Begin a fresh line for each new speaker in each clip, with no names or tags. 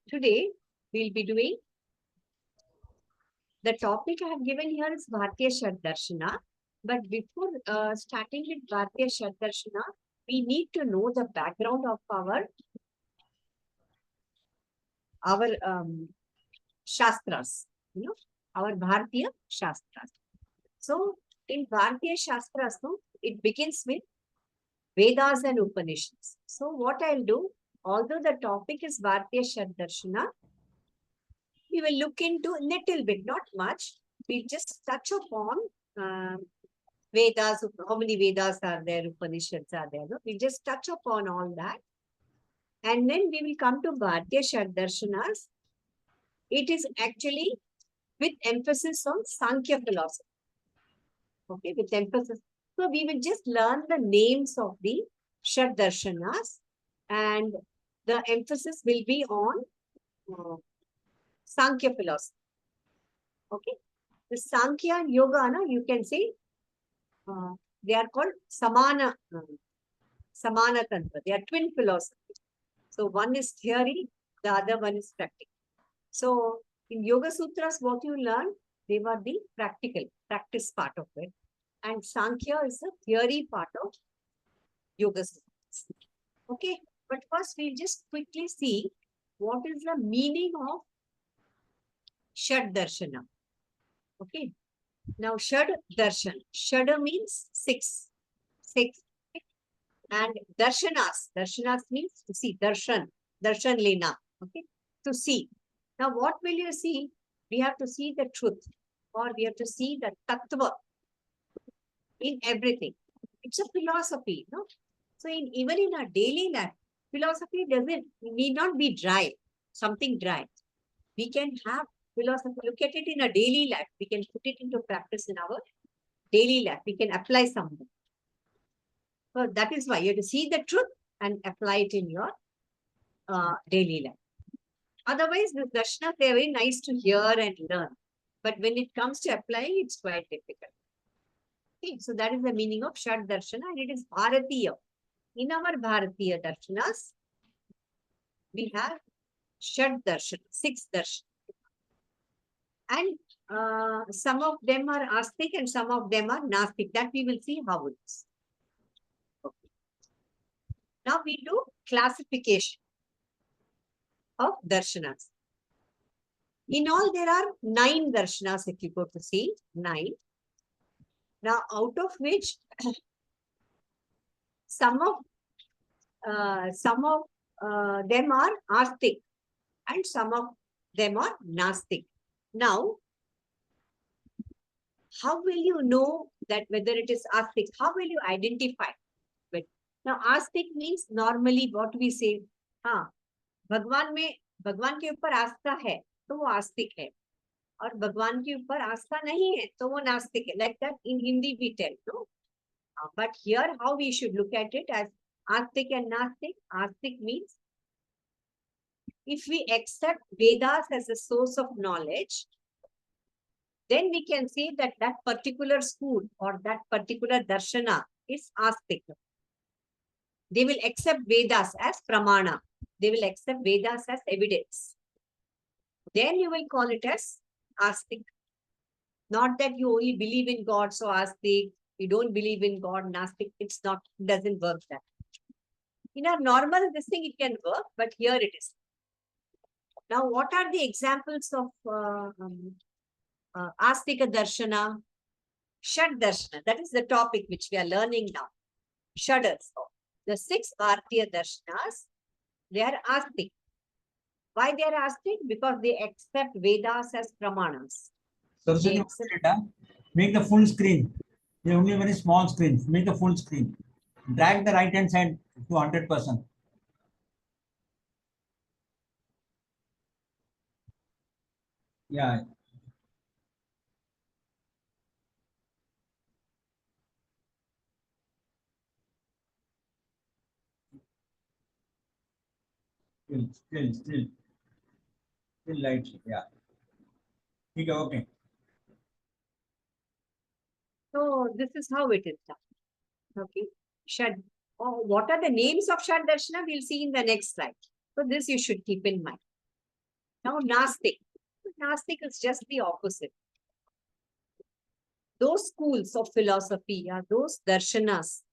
Today we'll be doing the topic I have given here is Bharatiya Shad Darshana. But before starting with Bharatiya Shad Darshana, we need to know the background of our Shastras, our Bharatiya Shastras. So in Bharatiya Shastras, it begins with Vedas and Upanishads. So what I'll do, although the topic is Bharatiya Shad Darshana, we will look into a little bit, not much. We'll just touch upon Vedas, how many Vedas are there, Upanishads are there. No? We'll just touch upon all that. And then we will come to Bharatiya Shad Darshanas. It is actually with emphasis on Sankhya philosophy. Okay, with emphasis. So we will just learn the names of the Shad Darshanas and the emphasis will be on Sankhya philosophy. Okay. The Sankhya and Yoga, you can say they are called Samana Tantra. They are twin philosophies. So one is theory, the other one is practical. So in Yoga Sutras, what you learn, they were the practice part of it. And Sankhya is the theory part of Yoga Sutras. Okay, but first we'll just quickly see what is the meaning of Shad Darshana. Okay, now Shad Darshan. Shad means six. And Darshanas means to see, Darshan Lena, okay, to see. Now, what will you see? We have to see the truth or we have to see the tattva in everything. It's a philosophy, no? So, even in our daily life, philosophy need not be dry, something dry. We can have philosophy, look at it in our daily life. We can put it into practice in our daily life. We can apply something. So that is why you have to see the truth and apply it in your daily life. Otherwise, the darshanas, they are very nice to hear and learn. But when it comes to applying, it's quite difficult. Okay, so that is the meaning of Shad Darshana and it is Bharatiya. In our Bharatiya Darshanas, we have Shad Darshana, 6 Darshana. And some of them are Astik and some of them are Nastik. That we will see how it is. Okay. Now we do classification of darshanas. In all, there are 9 darshanas, if you go to see, 9. Now, out of which some of them are Astik and some of them are Nastik. Now, how will you know that whether it is Astik? How will you identify it? Now, Astik means normally what we say, भगवान के ऊपर आस्था है तो वो आस्तिक है और भगवान के ऊपर आस्था नहीं है तो वो नास्तिक है. Like that in Hindi we tell, no? But here how we should look at it as Astik and Nastik. Astik means if we accept Vedas as a source of knowledge, then we can say that that particular school or that particular darshana is Astik. They will accept Vedas as pramana. They will accept Vedas as evidence. Then you will call it as Astik. Not that you only believe in God, so Astik. You don't believe in God, Nastik. It doesn't work that. In our normal, this thing, it can work, but here it is. Now, what are the examples of Astika Darshana? Shad Darshana. That is the topic which we are learning now. Shadas. The 6 Bharatiya Darshanas, they are Astik. Why they are Astik? Because they accept Vedas as pramanas.
Saraswati, make the full screen. There only very small screen. Make the full screen. Drag the right hand side to 100%. Yeah. Still light. Yeah. Okay.
So this is how it is done. Okay. Shad. What are the names of Shad Darshana? We'll see in the next slide. So this you should keep in mind. Now, Nastik. Nastik is just the opposite. Those schools of philosophy are those darshanas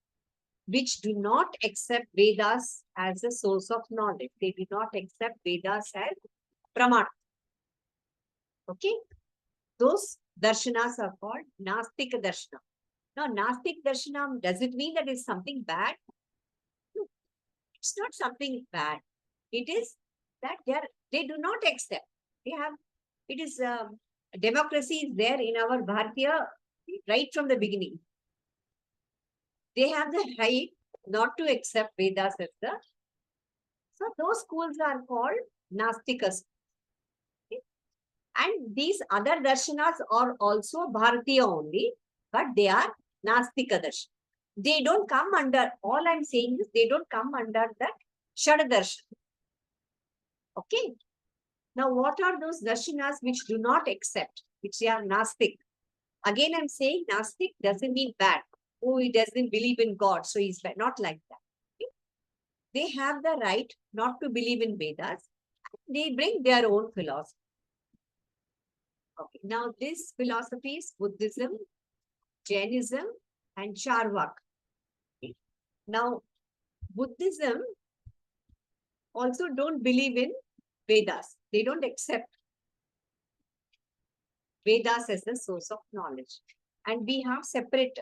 which do not accept Vedas as a source of knowledge. They do not accept Vedas as pramana. Okay? Those darshanas are called Nastik Darshana. Now, Nastik Darshana, does it mean that it's something bad? No, it's not something bad. It is that they do not accept. They have, it is, democracy is there in our Bharatiya right from the beginning. They have the right not to accept Vedas as the. So those schools are called Nastikas. Okay? And these other darshanas are also Bharatiya only, but they are Nastika darshan. They don't come under, all I'm saying is they don't come under that Shad darshan. Okay. Now, what are those darshanas which do not accept, which are Nastik? Again, I'm saying Nastik doesn't mean bad. Oh, he doesn't believe in God, so he's bad. Not like that. Okay? They have the right not to believe in Vedas. They bring their own philosophy. Okay. Now, these philosophies, Buddhism, Jainism, and Charvak. Okay. Now, Buddhism also don't believe in Vedas. They don't accept Vedas as the source of knowledge. And we have separate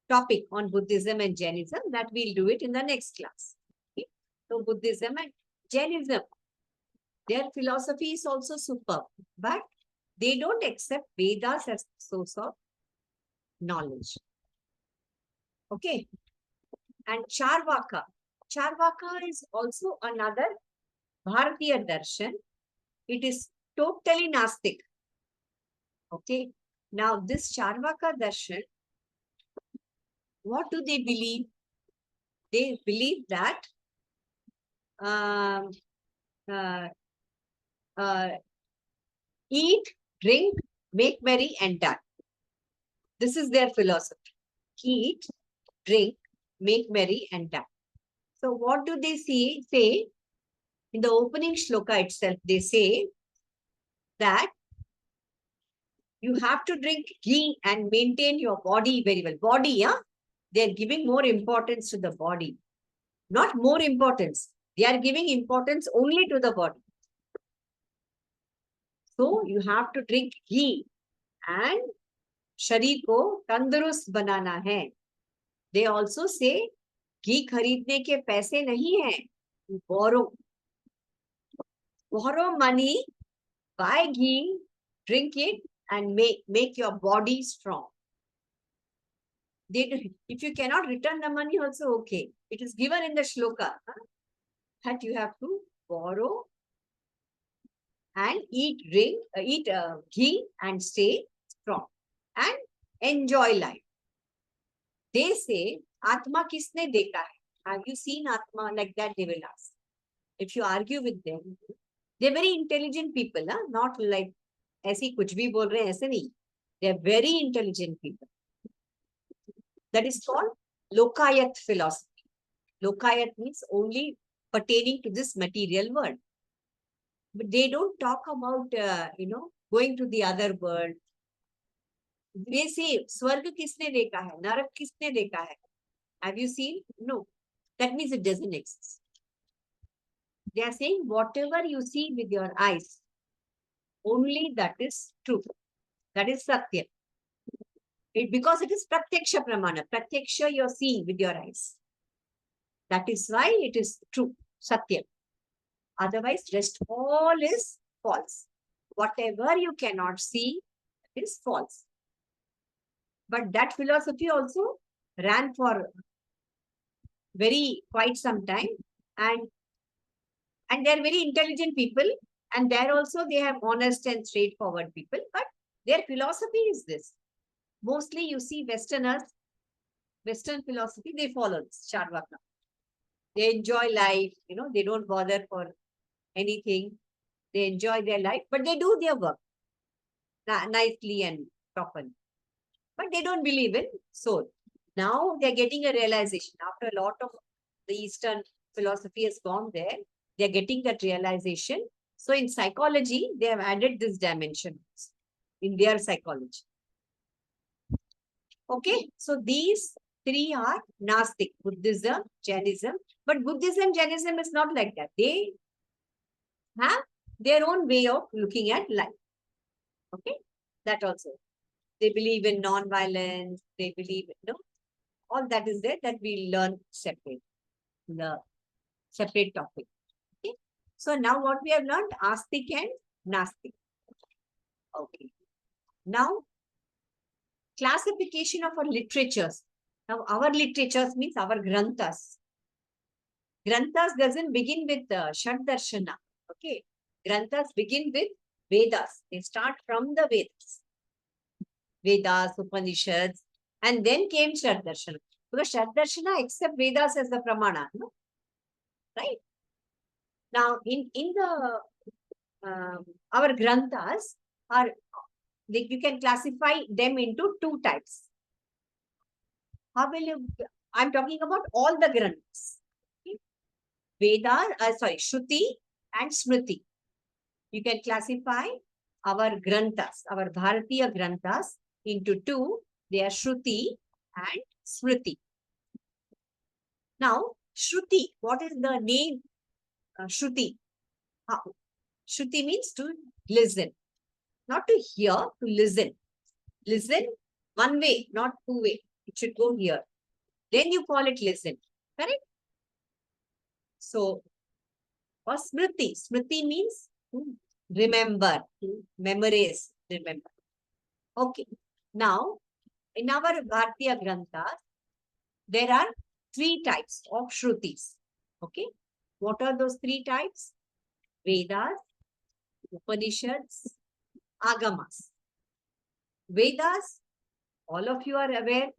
topic on Buddhism and Jainism that we'll do it in the next class. Okay? So Buddhism and Jainism, their philosophy is also superb, but they don't accept Vedas as the source of knowledge. Okay. And Charvaka. Charvaka is also another Bharatiya darshan. It is totally Nastik. Okay. Now this Charvaka darshan, what do they believe? They believe that eat, drink, make merry, and die. This is their philosophy. Eat, drink, make merry, and die. So what do they say? In the opening shloka itself, they say that you have to drink ghee and maintain your body very well. Body, yeah? They are giving more importance to the body. Not more importance. They are giving importance only to the body. So you have to drink ghee and शरीर को तंदुरुस्त बनाना है. They also say घी खरीदने के पैसे नहीं है. Borrow money, buy ghee, drink it, and make your body strong. If you cannot return the money, also okay. It is given in the shloka that you have to borrow and eat ghee and stay strong and enjoy life. They say, Atma kisne dekha hai? Have you seen Atma? Like that they will ask. If you argue with them, they're very intelligent people, not like ऐसी कुछ भी बोल रहे हैं ऐसे नहीं. They're very intelligent people. That is called Lokayat philosophy. Lokayat means only pertaining to this material world. But they don't talk about, going to the other world. They say, Swarga kisne dekha hai? Narak kisne dekha hai? Have you seen? No. That means it doesn't exist. They are saying whatever you see with your eyes, only that is true. That is Satya. Because it is Pratyaksha Pramana. Pratyaksha you're seeing with your eyes. That is why it is true. Satya. Otherwise, rest all is false. Whatever you cannot see is false. But that philosophy also ran for quite some time, and they're very intelligent people, and there also they have honest and straightforward people, but their philosophy is this. Mostly you see Western philosophy, they follow this, Charvaka. They enjoy life, they don't bother for anything. They enjoy their life, but they do their work nicely and properly. But they don't believe in soul. Now they're getting a realization after a lot of the Eastern philosophy has gone there. They are getting that realization. So in psychology, they have added this dimension in their psychology. Okay, so these three are Gnostic, Buddhism, Jainism. But Buddhism, Jainism is not like that. They have their own way of looking at life. Okay, that also. They believe in non-violence. They believe in, all that is there that we learn separate, the separate topic. Okay, so now what we have learned, Astic and Nastic. Okay, now classification of our literatures. Now our literatures means our granthas. Granthas doesn't begin with Shad Darshana. Okay. Granthas begin with Vedas. They start from the Vedas. Vedas, Upanishads, and then came Shad Darshana. Because Shad Darshana accept Vedas as the Pramana. No? Right? Now, in the our Granthas are, you can classify them into two types. How will you, I'm talking about all the Granthas. Okay? Shruti and Smriti. You can classify our Granthas, our Bharatiya Granthas into two. They are Shruti and Smriti. Now, Shruti, what is the name Shruti? Shruti means to listen, not to hear, to listen. Listen one way, not two way. It should go here. Then you call it listen. Correct? So, or Smriti. Smriti means to remember, to memorize, remember. Okay. Now, in our Bharatiya Granthas, there are three types of Shrutis. Okay. What are those three types? Vedas, Upanishads, Agamas. Vedas, all of you are aware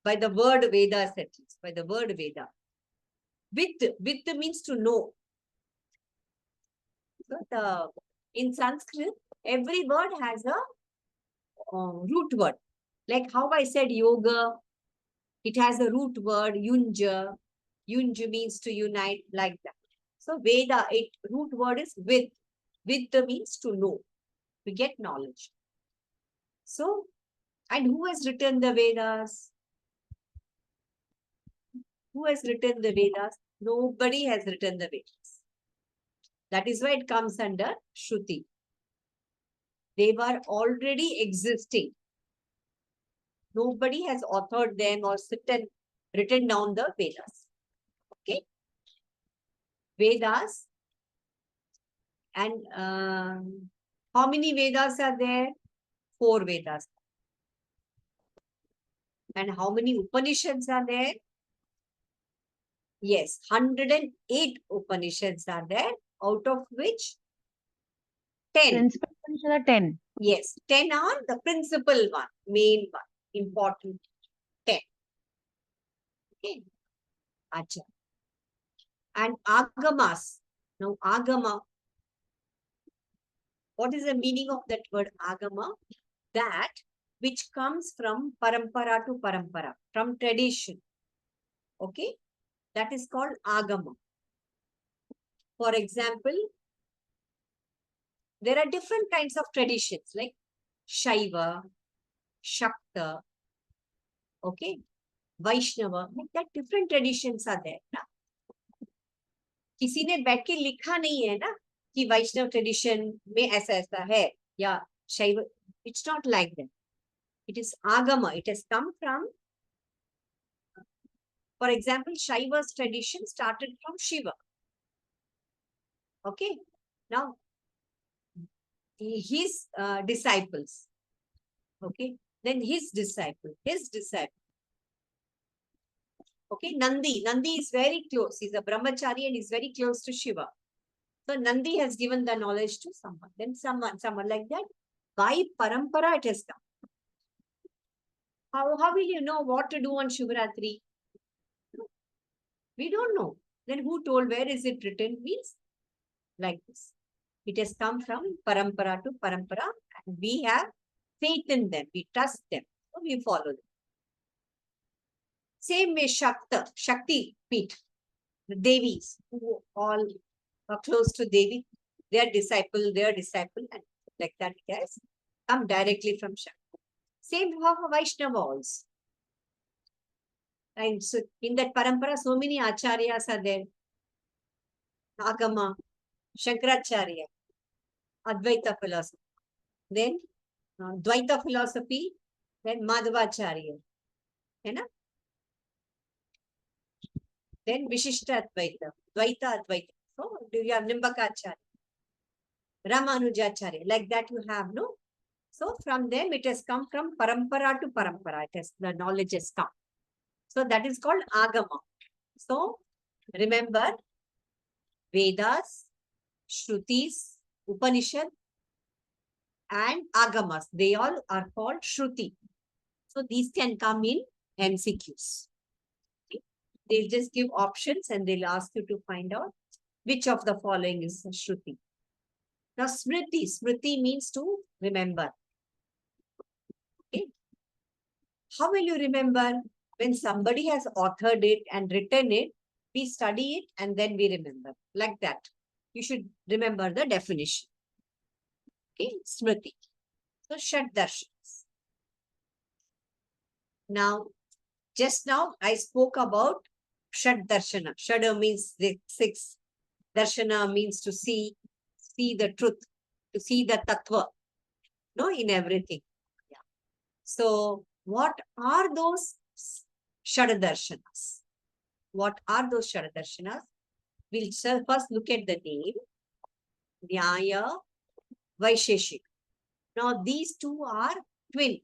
by the word Vedas at least, by the word Veda. With means to know. So in Sanskrit, every word has a root word. Like how I said yoga, it has a root word, yunja. Yunja means to unite, like that. So Veda, root word is with. With means to know, to get knowledge. So, and who has written the Vedas? Who has written the Vedas? Nobody has written the Vedas. That is why it comes under Shruti. They were already existing. Nobody has authored them or written down the Vedas. Okay? Vedas. And how many Vedas are there? 4 Vedas. And how many Upanishads are there? Yes, 108 Upanishads are there, out of which 10.
Principal Upanishad are 10.
Yes, 10 are the principal one, main one, important 10. Okay. Acha. And Agamas. Now, Agama. What is the meaning of that word Agama? That which comes from parampara to parampara, from tradition. Okay. That is called Agama. For example, there are different kinds of traditions like Shaiva, Shakta, okay, Vaishnava, like that different traditions are there. ना? किसी ने बैठ के लिखा नहीं है ना कि वैष्णव ट्रेडिशन में ऐसा ऐसा है या शैव. It's not like that. It is agama. It has come from, for example, Shaiva's tradition started from Shiva. Okay. Now, his disciples. Okay. Then his disciple. Okay, Nandi. Nandi is very close. He's a brahmachari and he's very close to Shiva. So Nandi has given the knowledge to someone. Then someone like that. By parampara it has come. How will you know what to do on Shivratri? We don't know. Then who told? Where is it written? Means like this. It has come from parampara to parampara and we have faith in them. We trust them. So we follow them. Same way Shakti Peeth, the Devis, who all are close to Devi, their disciple, and like that it has come directly from Shad. Same for Vaishnava also. And so in that parampara, so many acharyas are there. Agama, Shankaracharya, Advaita philosophy. Then Dvaita philosophy, then Madhvacharya. You know? Then Vishishta Advaita, Dvaita Advaita. So you have Nimbakacharya, Ramanujacharya. Like that you have, no? So from them it has come from parampara to parampara. It has, the knowledge has come. So that is called Agama. So remember, Vedas, Shrutis, Upanishad, and Agamas. They all are called Shruti. So these can come in MCQs. Okay? They'll just give options and they'll ask you to find out which of the following is Shruti. Now Smriti. Smriti means to remember. Okay? How will you remember? When somebody has authored it and written it, we study it and then we remember. Like that. You should remember the definition. Okay, Smriti. So Shad Darshans. Now, just now I spoke about Shad Darshana. Shada means the six. Darshana means to see the truth, to see the tattva, no, in everything. Yeah. So, what are those Shad Darshanas? What are those Shad Darshanas? We'll first look at the name, Nyaya, Vaisheshik. Now, these two are twin.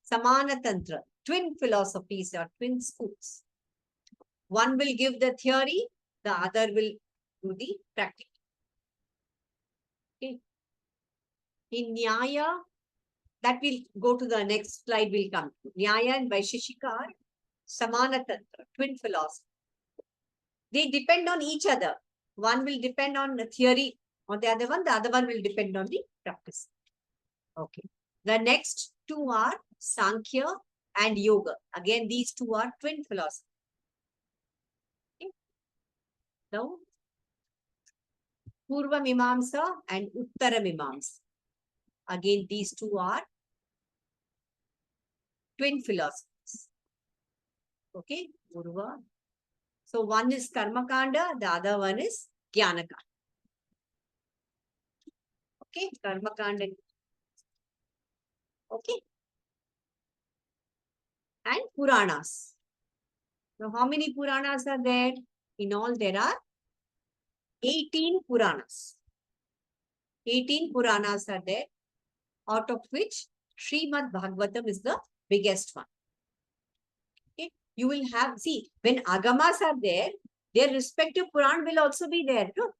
Samana Tantra, twin philosophies or twin schools. One will give the theory, the other will do the practice. Okay. In Nyaya, that will go to the next slide, will come. Nyaya and Vaisheshika are Samana Tantra, twin philosophy. They depend on each other. One will depend on the theory on the other one will depend on the practice. Okay. The next two are Sankhya and Yoga. Again, these two are twin philosophies. Okay. Now, Purva Mimamsa and Uttara Mimamsa. Again, these two are twin philosophies. Okay, Purva. So one is Karma Kanda, the other one is Jnana Kanda. Okay, Karma Kanda. Okay. And Puranas. Now, how many Puranas are there? In all, there are 18 Puranas. 18 Puranas are there, out of which Srimad Bhagavatam is the biggest one. Okay. You will have, see, when Agamas are there, their respective Puran will also be there. No?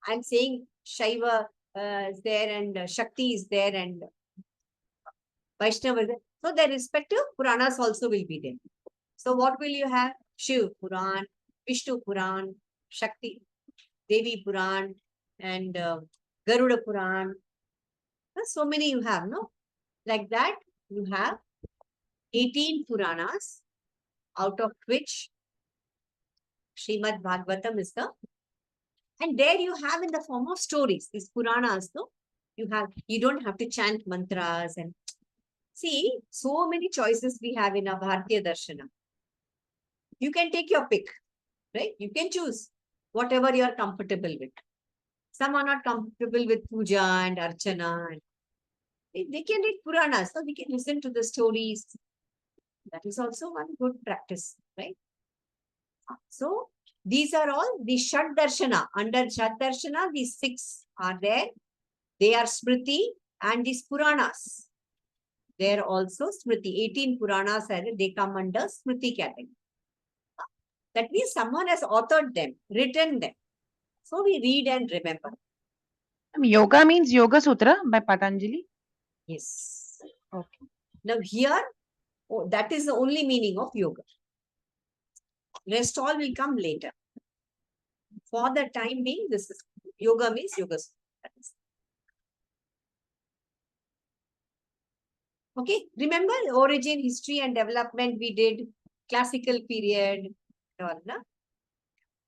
I'm saying Shaiva is there and Shakti is there and Vaishnava is there. So their respective Puranas also will be there. So what will you have? Shiv Puran, Vishnu Puran, Shakti, Devi Puran, and Garuda Puran. So many you have, no? Like that, you have 18 Puranas, out of which Srimad Bhagavatam is the, and there you have in the form of stories, these Puranas, no? You don't have to chant mantras and see, so many choices we have in our Bharatiya Darshana. You can take your pick, right? You can choose whatever you are comfortable with. Some are not comfortable with puja and archana. And they can read Puranas, so they can listen to the stories. That is also one good practice, right? So, these are all the Shad Darshana. Under Shad Darshana, these six are there. They are Smriti and these Puranas. They are also Smriti. 18 Puranas, they come under Smriti category. That means someone has authored them, written them. So we read and remember.
Yoga means Yoga Sutra by Patanjali?
Yes.
Okay.
Now here, that is the only meaning of yoga. Rest all will come later. For the time being, this is yoga means Yoga Sutra. Okay, remember origin, history and development we did, classical period, all, no?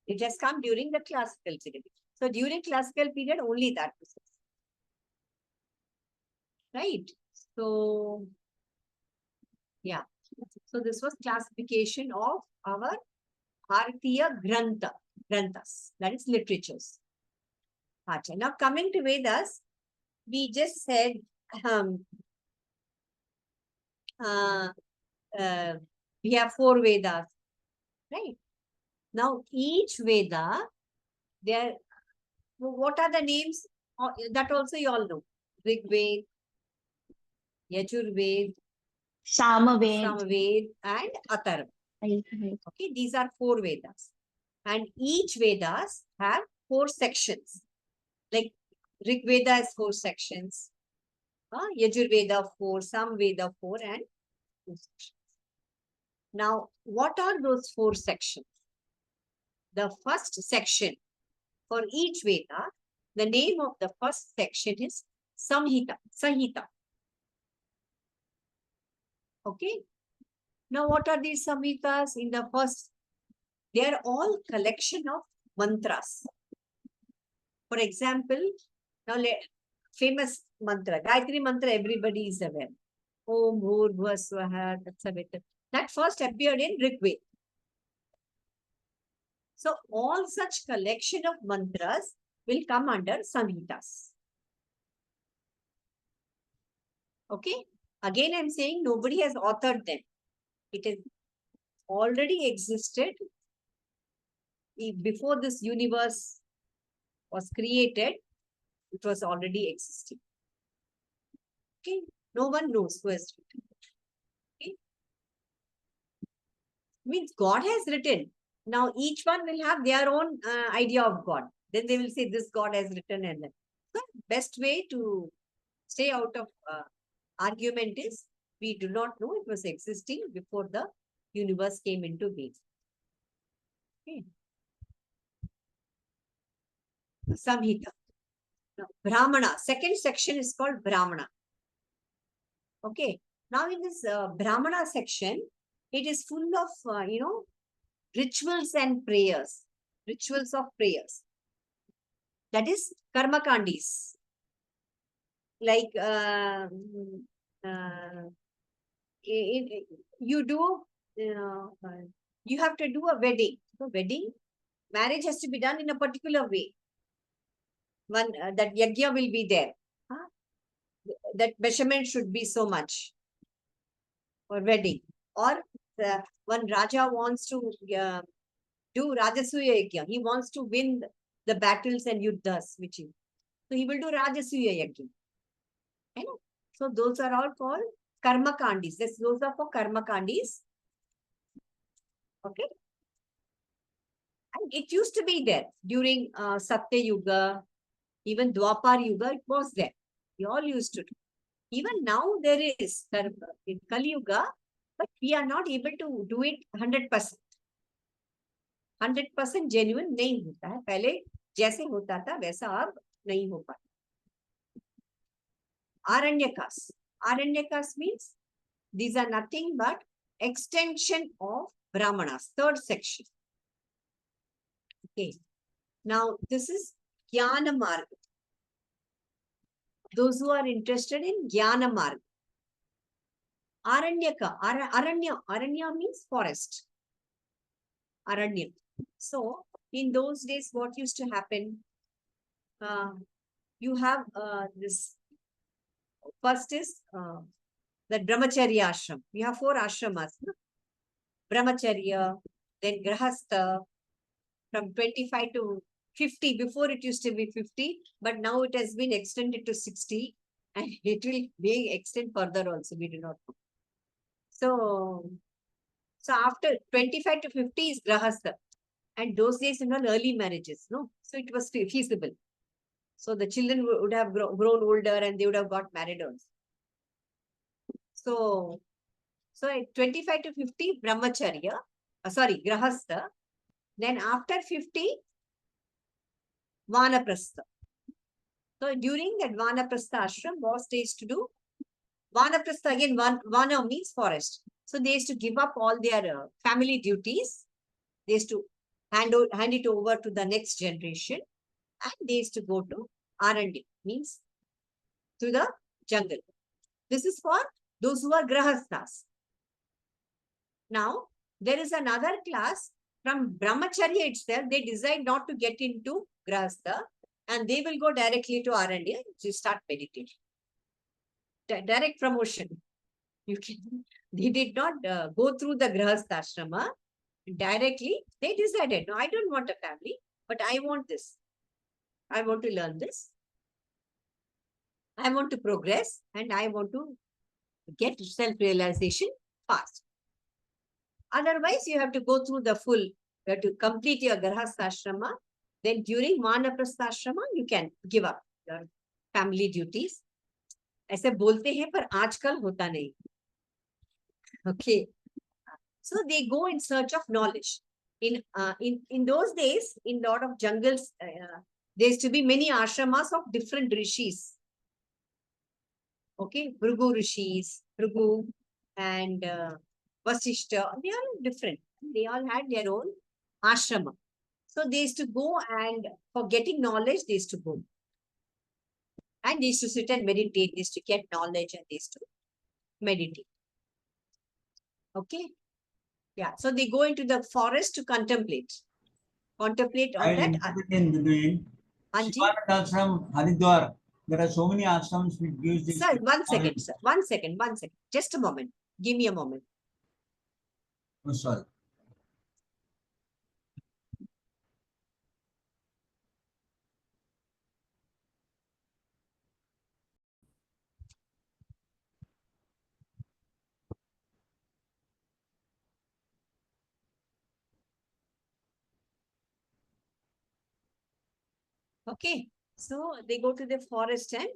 It has come during the classical period. So during classical period, only that was right. So yeah. So this was classification of our Bharatiya Granthas, that is literatures. Acha. Now coming to Vedas, we just said um, uh, uh, we have 4 Vedas, right? Now each Veda, there, what are the names? That also you all know. Rig Ved, Yajur Ved,
Samaved.
Samaved, and Atharva. Okay, these are 4 Vedas. And each Vedas have 4 sections. Like Rig Veda has 4 sections. Yajur Veda 4, Sam Veda 4, and 2 sections. Now, what are those 4 sections? The first section for each Veda, the name of the first section is Samhita. Okay. Now, what are these Samhitas in the first? They are all collection of mantras. For example, now famous mantra, Gayatri mantra, everybody is aware. Om Bhur Bhuva Swaha Tatsavita. That first appeared in Rig Veda. So all such collection of mantras will come under Samhitas. Okay. Again, I'm saying nobody has authored them. It has already existed before this universe was created. It was already existing. Okay. No one knows who has written. Okay. Means God has written. Now each one will have their own idea of God. Then they will say this God has written, and then the best way to stay out of argument is we do not know, it was existing before the universe came into being. Okay. Samhita. Now, Brahmana. Second section is called Brahmana. Okay. Now in this Brahmana section, it is full of rituals and prayers. Rituals of prayers. That is karma kandis. Like you do, you have to do a wedding. So wedding, marriage has to be done in a particular way. One that yajna will be there. That measurement should be so much for wedding. Or one Raja wants to do Rajasuya yajna. He wants to win the battles and yuddhas, which is. So he will do Rajasuya yajna. So those are all called karma kandis. Those are for karma kandis. Okay. And it used to be there during Satya Yuga, even Dwapar Yuga, it was there. We all used to do. Even now there is in Kali Yuga, but we are not able to do it 100%. 100% genuine नहीं होता है. पहले जैसे होता था वैसा अब नहीं हो पाता. Aranyakas. Aranyakas means these are nothing but extension of Brahmanas, third section. Okay. Now this is Jnana Marga. Those who are interested in Jnana Marga. Aranyaka. Aranya means forest. Aranya. So in those days, what used to happen? You have this. First is the Brahmacharya ashram. We have 4 ashramas. No? Brahmacharya, then Grahastha, from 25 to 50. Before it used to be 50, but now it has been extended to 60, and it will be extended further also. We do not know. So after 25 to 50 is Grahastha. And those days, early marriages, no? So it was feasible. So the children would have grown older and they would have got married also. So at 25 to 50, Brahmacharya, Grahastha. Then after 50, Vanaprastha. So during that Vanaprastha ashram, what they used to do? Vanaprastha, again, Vana means forest. So they used to give up all their family duties. They used to hand it over to the next generation, and they used to go to R&D, means to the jungle. This is for those who are grahasthas. Now, there is another class from brahmacharya itself. They decide not to get into grahastha, and they will go directly to R&D to start meditating. Direct promotion. You can. They did not go through the grahastha ashrama. Directly, they decided, no, I don't want a family, but I want this. I want to learn this. I want to progress, and I want to get self-realization fast. Otherwise, you have to go through the full, you have to complete your grahastha ashrama. Then during vanaprastha ashrama, you can give up your family duties. ऐसे बोलते हैं पर आजकल होता नहीं. Okay. So they go in search of knowledge. In those days, in lot of jungles, there used to be many ashramas of different rishis. Okay, Bhrigu rishis, Bhrigu and Vasishta, they are different. They all had their own ashrama. So they used to go, and for getting knowledge, they used to go. And they used to sit and meditate, they used to get knowledge, and they used to meditate. Okay. Yeah, so they go into the forest to contemplate. Contemplate on
I
that.
interpret in between. Shivanand ashram, Haridwar. There are so many ashrams which gives this.
Sir, one second, sir. One second. Just a moment. Give me a moment.
Oh, sorry.
Okay. So they go to the forest and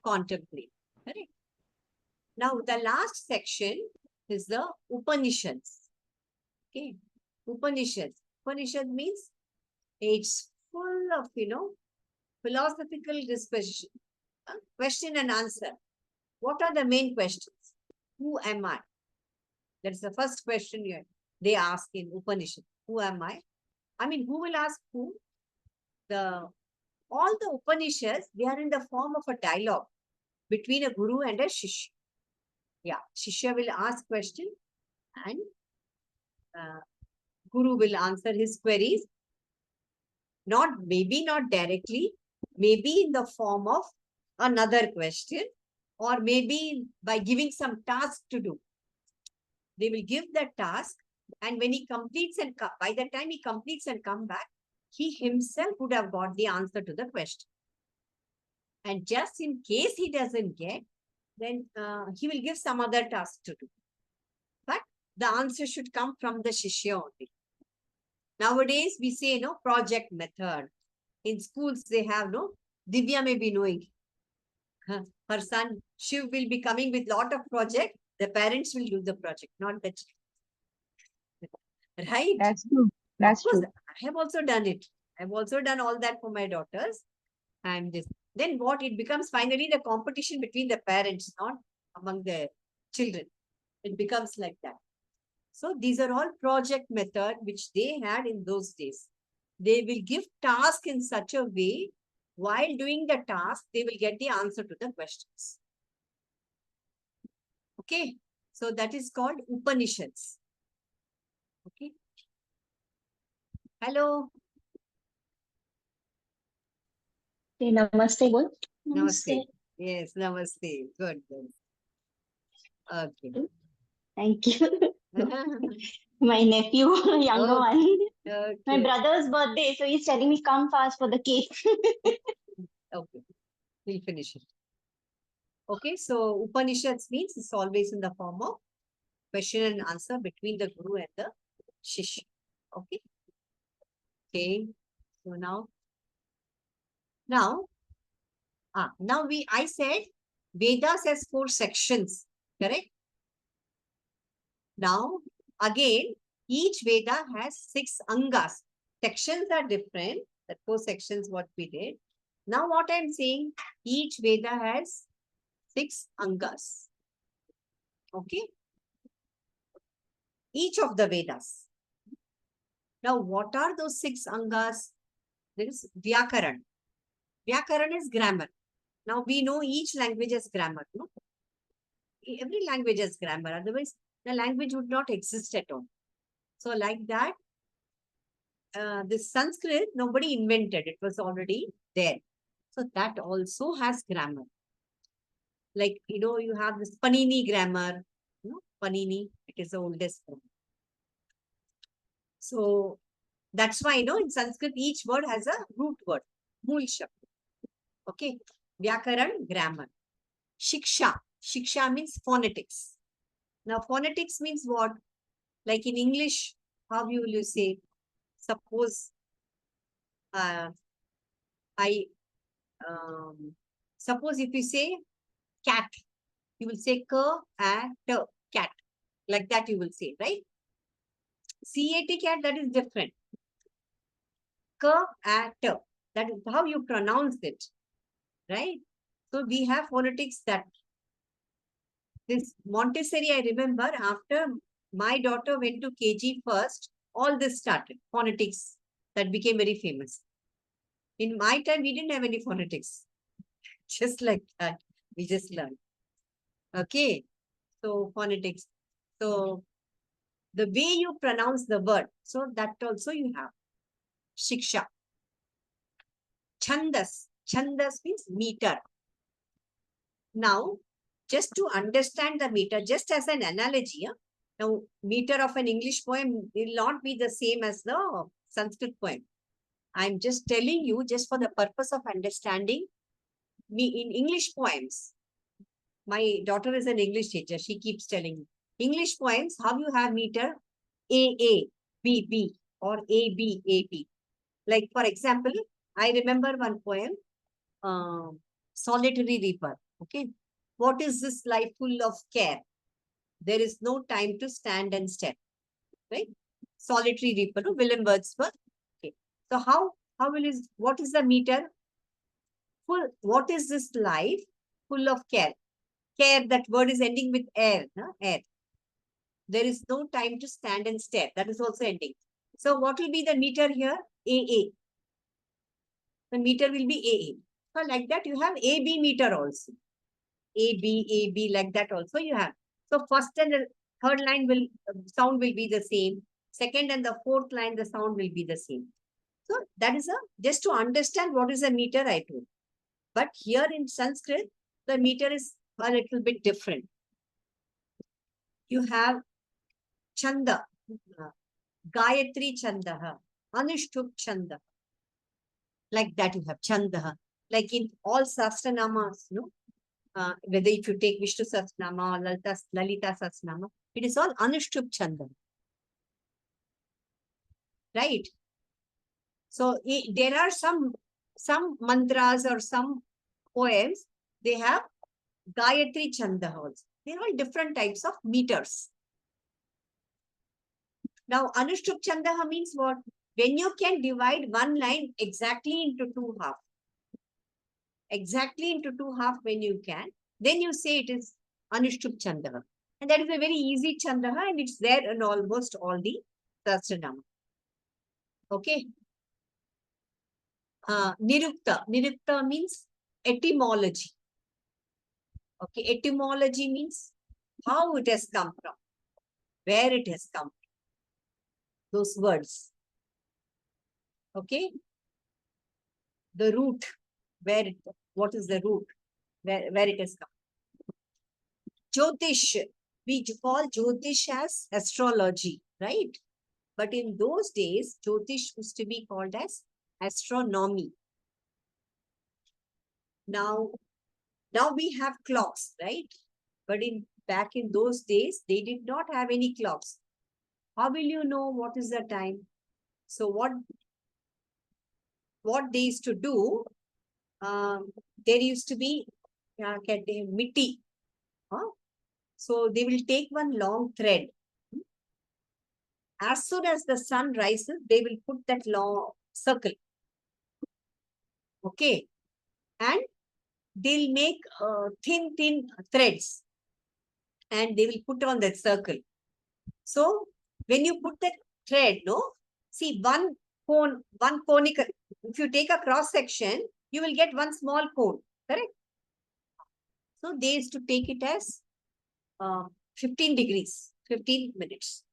contemplate. Correct. Now, the last section is the Upanishads. Okay. Upanishads. Upanishad means it's full of, philosophical discussion. Question and answer. What are the main questions? Who am I? That's the first question they ask in Upanishad. Who am I? I mean, who will ask who? All the Upanishads, they are in the form of a dialogue between a guru and a shishya. Yeah, shishya will ask question, and guru will answer his queries. Maybe not directly, maybe in the form of another question, or maybe by giving some task to do. They will give that task, and when he completes and by the time he completes and come back, he himself would have got the answer to the question. And just in case he doesn't get, then he will give some other task to do. But the answer should come from the shishya only. Nowadays, we say, project method. In schools, they have, Divya may be knowing. Her son, Shiv, will be coming with lot of project. The parents will do the project, not the child. Right?
That's true. That's true.
I have also done it. I've also done all that for my daughters. And then what it becomes finally the competition between the parents, not among the children. It becomes like that. So these are all project method which they had in those days. They will give task in such a way, while doing the task, they will get the answer to the questions. Okay. So that is called Upanishads. Okay. Hello.
Namaste, good.
Namaste. Yes, namaste. Good. Okay.
Thank you. My nephew, younger one.
Okay.
My brother's birthday, so he's telling me come fast for the cake.
Okay. We'll finish it. Okay, so Upanishads means it's always in the form of question and answer between the guru and the shishya. Okay. Okay. So now I said Vedas has 4 sections, correct? Now, again, each Veda has 6 angas. Sections are different. The 4 sections what we did. Now, what I'm saying, each Veda has 6 angas. Okay? Each of the Vedas. Now, what are those 6 angas? There is Vyakaran. Vyakaran is grammar. Now, we know each language has grammar. No? Every language has grammar. Otherwise, the language would not exist at all. So, like that, this Sanskrit, nobody invented. It was already there. So, that also has grammar. Like, you have this Panini grammar. Panini, it is the oldest one. So, that's why, in Sanskrit, each word has a root word. Mool shabd. Okay. Vyakaran, grammar. Shiksha. Shiksha means phonetics. Now, phonetics means what? Like in English, how will you say? Suppose suppose if you say cat, you will say k-a-t, cat. Like that you will say, right? C-A-T, cat, that is different. K-a-t, that is how you pronounce it, right? So we have phonetics that this Montessori, I remember after my daughter went to KG first, all this started, phonetics that became very famous. In my time, we didn't have any phonetics. Just like that, we just learned. Okay, so phonetics. So the way you pronounce the word, so that also you have. Shiksha. Chandas. Chandas means meter. Now, just to understand the meter, just as an analogy, now meter of an English poem will not be the same as the Sanskrit poem. I'm just telling you, just for the purpose of understanding, me in English poems, my daughter is an English teacher. She keeps telling me, English poems, how you have meter A, B, B, or A, B, A, B. Like, for example, I remember one poem, Solitary Reaper. Okay. What is this life full of care? There is no time to stand and stare. Right? Solitary Reaper, no? William Wordsworth. Okay. So what is the meter? What is this life full of care? Care, that word is ending with air. No? Air. There is no time to stand and stare. That is also ending. So what will be the meter here? AA. The meter will be AA. So like that, you have AB meter also. AB, like that also you have. So first and the third line sound will be the same. Second and the fourth line, the sound will be the same. So that is just to understand what is a meter I told. But here in Sanskrit, the meter is a little bit different. You have Chanda, Gayatri Chanda, Anushtup Chanda. Like that you have Chanda. Like in all Sastranamas, whether if you take Vishnu Sahasranama or Lalita Sahasranama, it is all Anushtup Chanda. Right? So there are some mantras or some poems, they have Gayatri Chanda also. They are all different types of meters. Now, Anushtup Chanda means what? When you can divide one line exactly into 2 halves. Exactly into 2 halves when you can, then you say it is Anushtup Chanda. And that is a very easy Chanda and it's there in almost all the Sahasranama. Okay. Nirukta. Nirukta means etymology. Okay. Etymology means how it has come from, where it has come from. Those words. Okay. The root, what is the root, where it has come. Jyotish, we call Jyotish as astrology, right? But in those days, Jyotish used to be called as astronomy. Now we have clocks, right? But back in those days, they did not have any clocks. How will you know what is the time? So what they used to do, there used to be mitti. So they will take one long thread. As soon as the sun rises, they will put that long circle. Okay. And they'll make thin threads. And they will put on that circle. So when you put that thread, See, one cone, one conical. If you take a cross section, you will get one small cone. Correct? So they used to take it as 15 degrees, 15 minutes.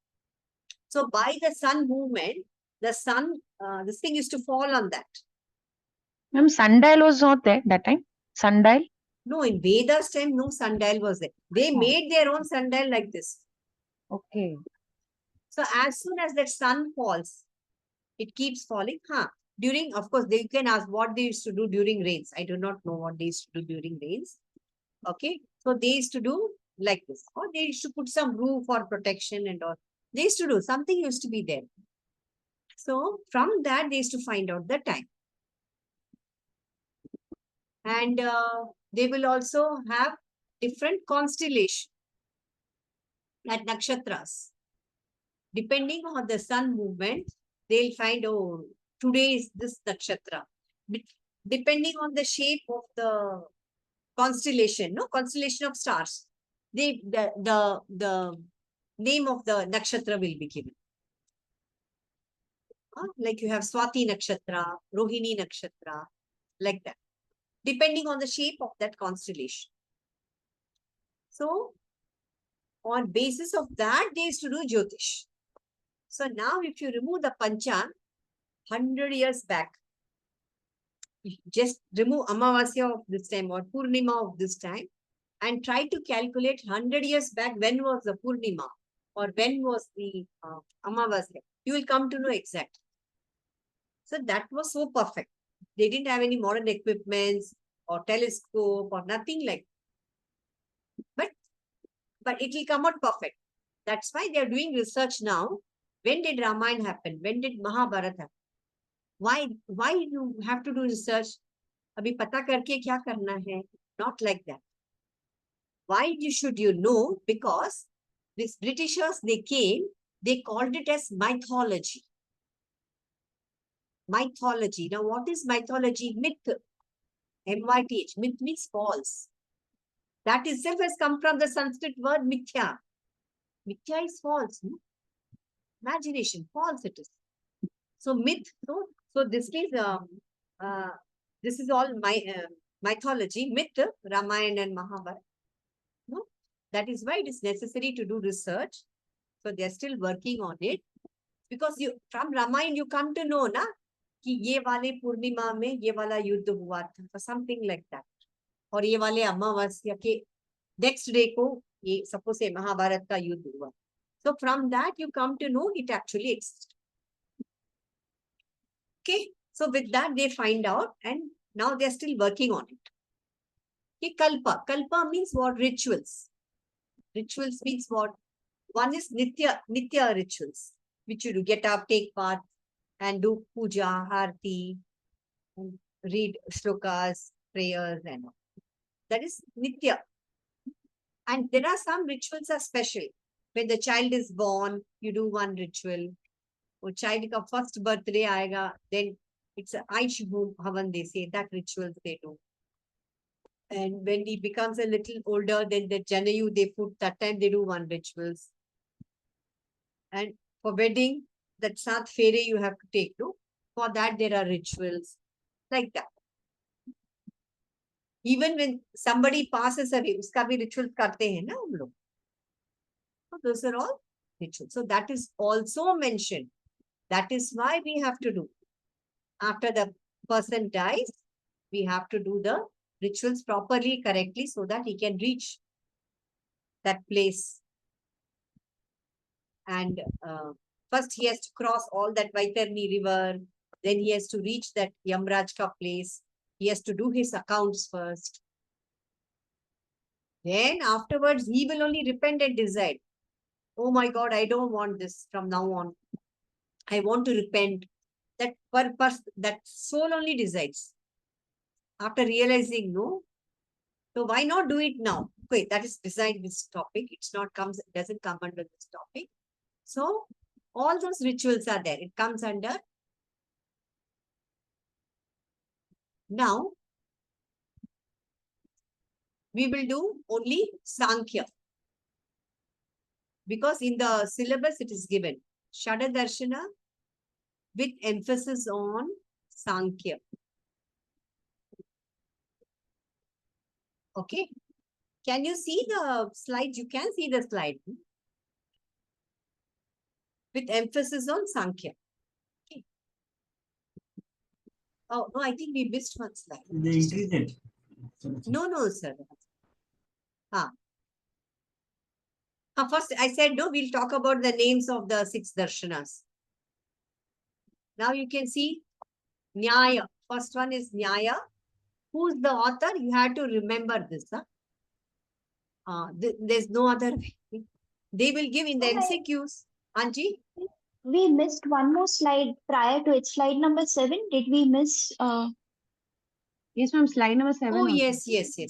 So by the sun movement, the sun, this thing used to fall on that.
Ma'am, sundial was not there that time. Sundial.
No, in Veda's time, no sundial was there. They made their own sundial like this.
Okay.
So as soon as that sun falls, it keeps falling. During, of course, they can ask what they used to do during rains. I do not know what they used to do during rains. Okay. So they used to do like this. Or they used to put some roof for protection and all. They used to do something used to be there. So from that, they used to find out the time. And they will also have different constellation at nakshatras. Depending on the sun movement, they'll find, oh, today is this nakshatra. Depending on the shape of the constellation, no, constellation of stars, the name of the nakshatra will be given. Like you have Swati nakshatra, Rohini nakshatra, like that, depending on the shape of that constellation. So, on basis of that, they used to do Jyotish. So now if you remove the Panchang, 100 years back, just remove Amavasya of this time or Purnima of this time and try to calculate 100 years back when was the Purnima or when was the Amavasya. You will come to know exact. So that was so perfect. They didn't have any modern equipments or telescope or nothing like that. But it will come out perfect. That's why they are doing research now. When did Ramayana happen? When did Mahabharata happen? Why you have to do research? Abhi pata karke kya karna hai? Not like that. Why should you know? Because these Britishers, they came, they called it as mythology. Mythology. Now, what is mythology? Myth. M-Y-T-H. Myth means false. That itself has come from the Sanskrit word mithya. Mithya is false. No? Imagination. False it is. So myth. So this is all mythology. Myth, Ramayana and Mahabharata. No? That is why it is necessary to do research. So they are still working on it. Because from Ramayana you come to know na कि ये वाले पूर्णिमा में ये वाला युद्ध हुआ था, something like that. और ये वाले अमावस्या के next day को ये suppose से महाभारत का युद्ध हुआ. So from that you come to know it actually exists. Okay, so with that they find out and now they are still working on it. Okay, kalpa means what? Rituals. Rituals means what? One is nitya rituals, which you do get up, take part, and do puja, harti, and read shlokas, prayers, and all. That is nitya. And there are some rituals are special. When the child is born, you do one ritual. Or child ka first birthday aayega, then it's a Aish Havan, they say, that rituals they do. And when he becomes a little older, then the Janayu they put, that time they do one rituals. And for wedding, that Sat Fere you have to take, no? For that there are rituals, like that. Even when somebody passes away, uska bhi rituals karte hain na hum log. So those are all rituals. So that is also mentioned. That is why we have to do. After the person dies, we have to do the rituals properly, correctly, so that he can reach that place. And first he has to cross all that Vaitarni river. Then he has to reach that Yamrajka place. He has to do his accounts first. Then afterwards, he will only repent and decide, oh my God, I don't want this from now on. I want to repent. That soul only decides. After realizing, no, so why not do it now? Okay, that is beside this topic. Doesn't come under this topic. So all those rituals are there. It comes under. Now, we will do only Sankhya. Because in the syllabus it is given. Shad Darshana, with emphasis on Sankhya. Okay. Can you see the slide? You can see the slide. With emphasis on Sankhya. Okay. Oh, no, I think we missed one slide.
They increase it.
No, sir. First, I said, no, we'll talk about the names of the 6 darshanas. Now you can see Nyaya. First one is Nyaya. Who's the author? You have to remember this. There's no other way. They will give in the MCQs. Anji?
We missed one more slide prior to it. Slide number 7. Did we miss?
Yes, ma'am. Slide number 7.
Oh,
also.
yes.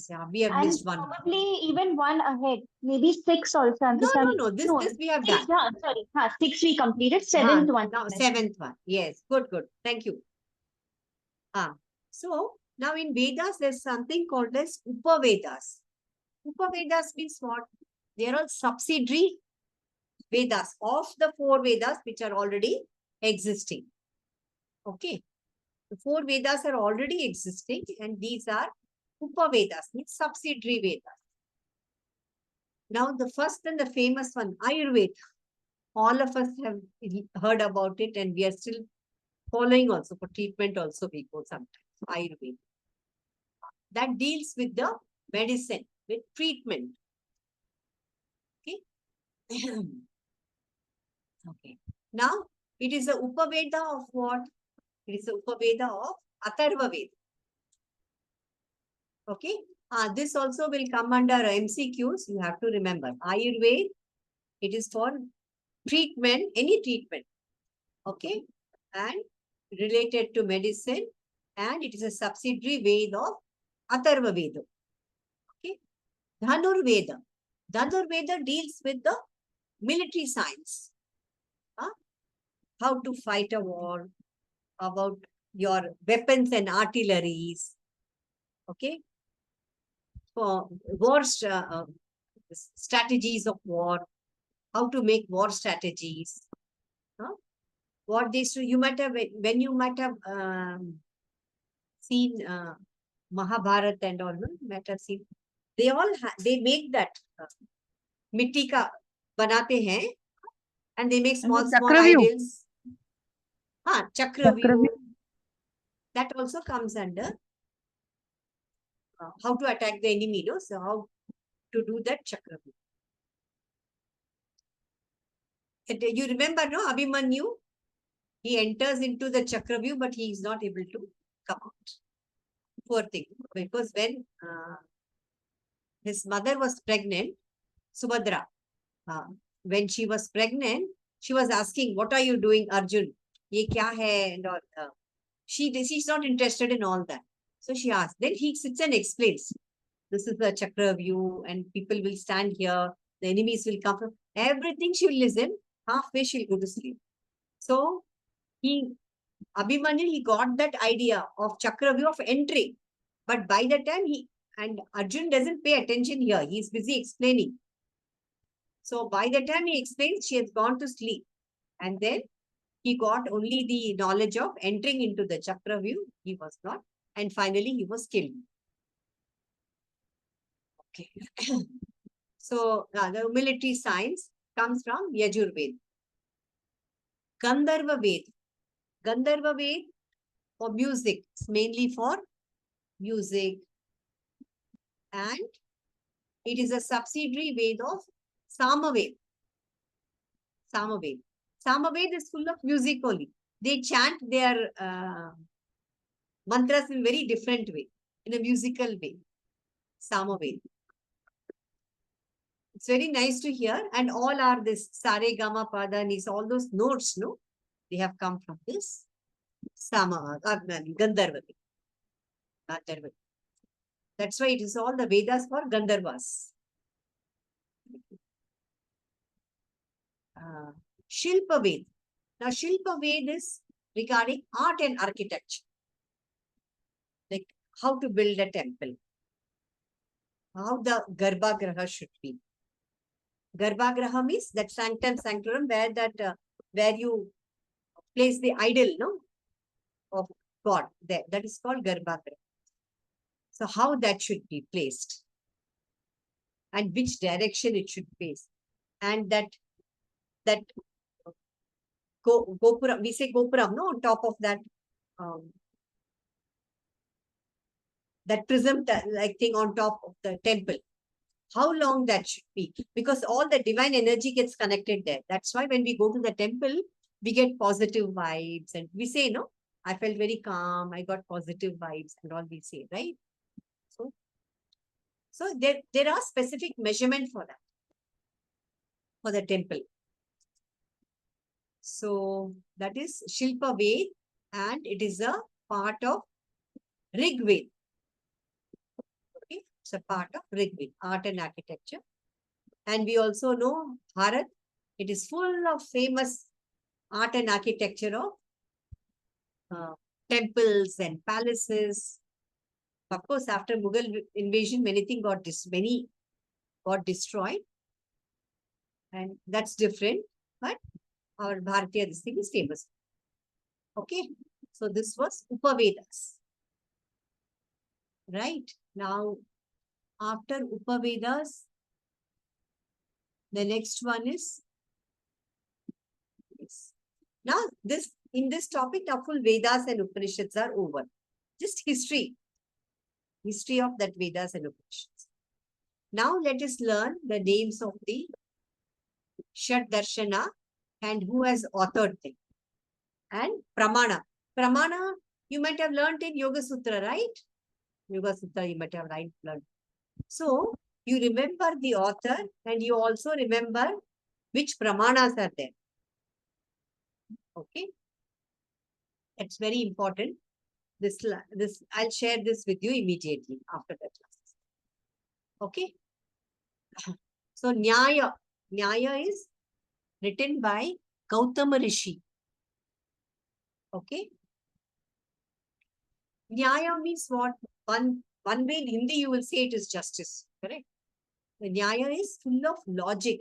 Yeah, we have
And
missed one.
probably even one ahead. Maybe 6 also. I'm just
No. This we have
6,
done.
sorry. 6 we completed. 7th one.
Now, 7th one. Yes. Good. Thank you. So, now in Vedas, there's something called as Upavedas. Upavedas means what? They are all subsidiary Vedas of the 4 Vedas which are already existing. Okay. The 4 Vedas are already existing and these are Upavedas, means subsidiary Vedas. Now, the first and the famous one, Ayurveda. All of us have heard about it and we are still following also. For treatment also we go sometimes. Ayurveda. That deals with the medicine, with treatment. Okay. Okay. Now, it is a Upaveda of what? It is a Upaveda of Atharva Veda. Okay. This also will come under MCQs. You have to remember. Ayurveda, it is for treatment, any treatment. Okay. And related to medicine. And it is a subsidiary Veda of Atharva Veda. Okay. Dhanur Veda. Dhanur Veda deals with the military science. How to fight a war, about your weapons and artilleries. Okay. For war strategies of war, how to make war strategies. What these two, you might have, when you might have seen Mahabharata and all, no? You might have seen, they all they make that mitti ka banate hain, and they make small
Chakravyu.
idols. Chakravyu.
Chakravyu.
That also comes under how to attack the enemy, no? So how to do that Chakravyu. And you remember, no? Abhimanyu, he enters into the Chakravyu, but he is not able to come out. Poor thing. Because when his mother was pregnant, Subhadra, when she was pregnant, she was asking, what are you doing, Arjun? Ye kya hai? And all. She's not interested in all that. So she asked. Then he sits and explains. This is the Chakravyu and people will stand here. The enemies will come from everything. She will listen. Halfway she'll go to sleep. So Abhimanyu, he got that idea of Chakravyu of entry. But by the time and Arjun doesn't pay attention here. He's busy explaining. So by the time he explains, she has gone to sleep. And then he got only the knowledge of entering into the Chakravyu. He was not. And finally, he was killed. Okay. So, the military science comes from Yajurveda. Gandharva Veda. Gandharva Veda for music. It's mainly for music. And it is a subsidiary Veda of Samaveda. Samaveda. Samaveda is full of music only. They chant their mantras in a very different way, in a musical way. Samaveda. It's very nice to hear. And all are this Sare Gama Pada Nis, all those notes, no? They have come from this Gandharva. Gandharva. That's why it is all the Vedas for Gandharvas. Shilpa Veda. Now, Shilpa Veda is regarding art and architecture. Like how to build a temple. How the Garbhagraha should be. Garbhagraha means that sanctum sanctorum where you place the idol, no, of God there. That is called Garbhagriha. So how that should be placed and which direction it should face. And that Gopuram, we say Gopuram, no, on top of that that prism like thing on top of the temple. How long that should be? Because all the divine energy gets connected there. That's why when we go to the temple, we get positive vibes and we say, no, I felt very calm, I got positive vibes and all we say, right? So there are specific measurement for that, for the temple. So that is Shilpa Ved and it is a part of Rig Ved. Okay, it's a part of Rig Ved, art and architecture. And we also know Bharat, it is full of famous art and architecture of temples and palaces. Of course, after Mughal invasion, many got destroyed. And that's different. But our Bharatiya, this thing is famous. Okay. So this was Upavedas. Right. Now, after Upavedas, the next one is this. Now, in this topic, now full Vedas and Upanishads are over. Just history of that Vedas and Upanishads. Now, let us learn the names of the Shad Darshana and who has authored them. And Pramana. Pramana, you might have learned in Yoga Sutra, right? Yoga Sutra, you might have learned. So, you remember the author and you also remember which Pramanas are there. Okay. It's very important. This I'll share this with you immediately after the class. Okay. So, Nyaya. Nyaya is written by Gautama Rishi. Okay. Nyaya means what? One way in Hindi you will say it is justice. Correct? The Nyaya is full of logic.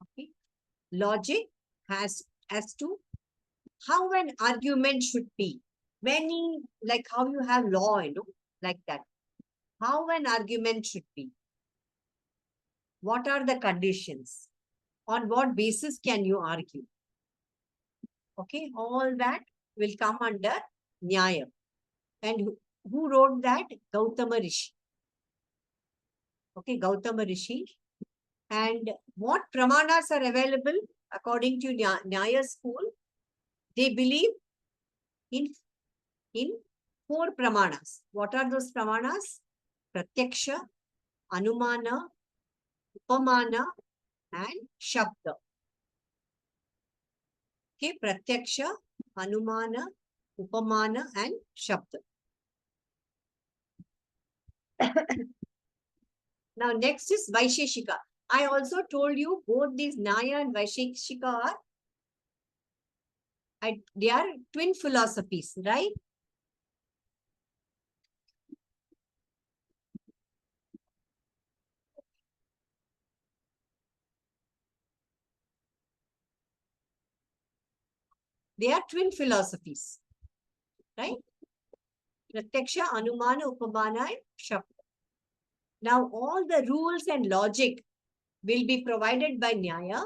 Okay. Logic has as to how an argument should be. Like how you have law, like that. How an argument should be. What are the conditions? On what basis can you argue? Okay, all that will come under Nyaya. And who wrote that? Gautama Rishi. Okay, Gautama Rishi. And what Pramanas are available according to Nyaya school? They believe in 4 Pramanas. What are those Pramanas? Pratyaksha, Anumana, Upamana, and Shabda. Okay, Pratyaksha, Anumana, Upamana, and Shabda. Now, next is Vaisheshika. I also told you both these Nyaya and Vaisheshika are they are twin philosophies, right? They are twin philosophies, right? Pratyaksha, Anumana, Upamana, and Shabda. Now, all the rules and logic will be provided by Nyaya,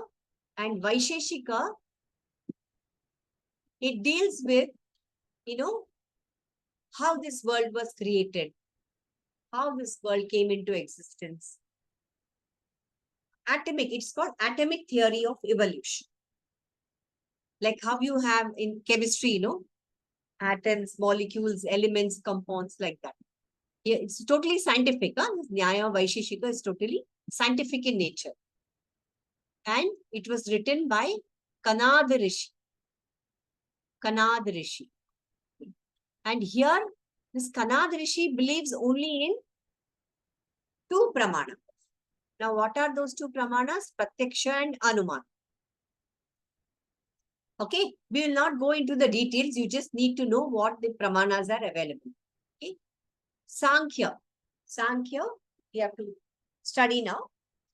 and Vaisheshika, it deals with, how this world was created, how this world came into existence. It's called atomic theory of evolution. Like how you have in chemistry, atoms, molecules, elements, compounds, like that. Yeah, it's totally scientific. Nyaya Vaisheshika is totally scientific in nature. And it was written by Kanad Rishi. Kanad Rishi. And here, this Kanad Rishi believes only in 2 Pramanas. Now, what are those 2 Pramanas? Pratyaksha and Anumana. Okay, we will not go into the details. You just need to know what the Pramanas are available. Okay, Sankhya. Sankhya, we have to study now.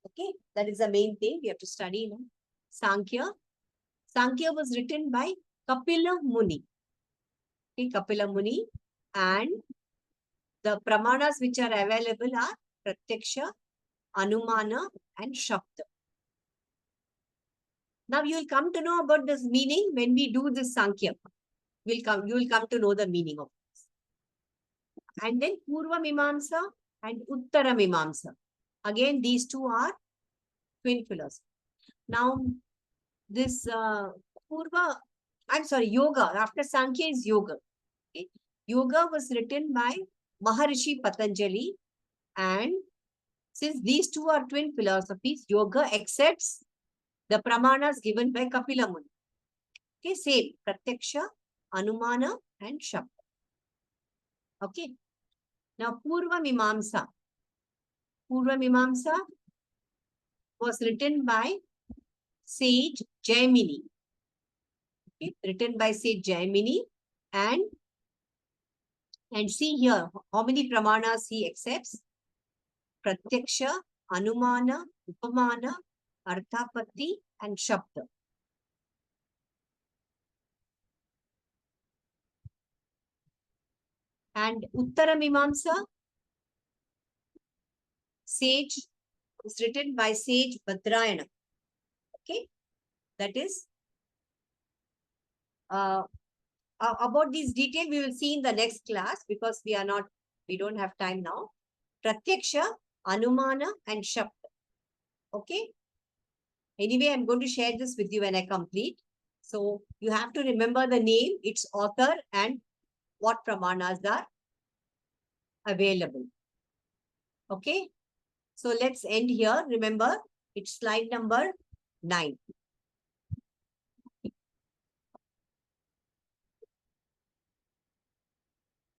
Okay, that is the main thing we have to study now. Sankhya. Sankhya was written by Kapila Muni. Okay, Kapila Muni. And the pramanas which are available are Pratyaksha, Anumana, and Shabda. Now you will come to know about this meaning when we do this Sankhya. You will come to know the meaning of this. And then Purva Mimamsa and Uttara Mimamsa. Again, these two are twin philosophies. Now, this Yoga, after Sankhya is Yoga. Okay? Yoga was written by Maharishi Patanjali, and since these two are twin philosophies, Yoga accepts the pramanas given by Kapila Muni. Okay, same, Pratyaksha, Anumana, and Shabda. Okay. Now, Purva Mimamsa. Purva Mimamsa was written by sage Jaimini. Okay, written by sage Jaimini, and see here how many pramanas he accepts. Pratyaksha, Anumana, Upamana, Arthapatti, and Shabda. And Uttara Mimamsa, sage, is written by sage Badrayana. Okay, that is about these details we will see in the next class, because we don't have time now. Pratyaksha, Anumana, and Shabda. Okay. Anyway, I'm going to share this with you when I complete. So you have to remember the name, its author, and what pramanas are available. Okay. So let's end here. Remember, it's slide number 9.